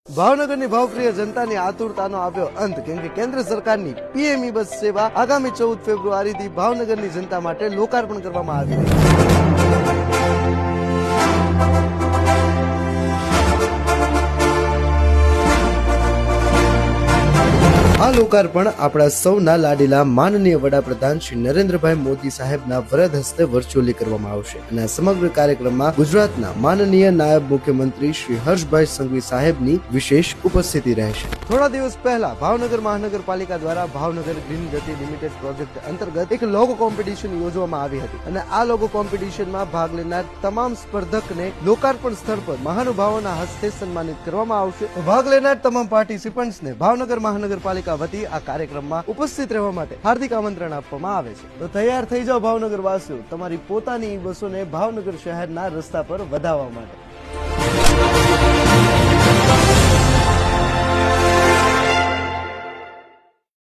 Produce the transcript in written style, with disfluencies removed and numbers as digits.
ભાવનગરની ભાવપ્રિય જનતાની આતુરતાનો આવ્યો અંત કેમ કે કેન્દ્ર સરકારની પીએમઈ બસ સેવા આગામી 14 ફેબ્રુઆરીથી ભાવનગરની જનતા માટે લોકાર્પણ કરવામાં આવી રહી છે। આ લોકાર્પણ આપણા સૌના લાડીલા માનનીય વડાપ્રધાન શ્રી નરેન્દ્રભાઈ મોદી સાહેબના વરદ હસ્તે વર્ચ્યુઅલી કરવામાં આવશે અને આ સમગ્ર કાર્યક્રમમાં ગુજરાતના માનનીય નાયબ મુખ્યમંત્રી શ્રી હર્ષભાઈ સંઘવી સાહેબની વિશેષ ઉપસ્થિતિ રહેશે। થોડા દિવસ પહેલા ભાવનગર મહાનગરપાલિકા દ્વારા ભાવનગર ગ્રીન ગતિ લિમિટેડ પ્રોજેક્ટ અંતર્ગત એક લોગો કોમ્પિટિશન યોજવામાં આવી હતી અને આ લોગો કોમ્પિટિશનમાં ભાગ લેનાર તમામ સ્પર્ધકને લોકાર્પણ સ્થળ પર મહાનુભાવોના હસ્તે સન્માનિત કરવામાં આવશે। ભાગ લેનાર તમામ પાર્ટિસિપન્ટ્સને ભાવનગર મહાનગરપાલિકા વતી આ કાર્યક્રમમાં ઉપસ્થિત રહેવા માટે હાર્દિક આમંત્રણ આપવામાં આવે છે। તો તૈયાર થઈ જાઓ ભાવનગર વાસીઓ તમારી પોતાની બસોને ભાવનગર શહેરના રસ્તા પર વધાવવા માટે।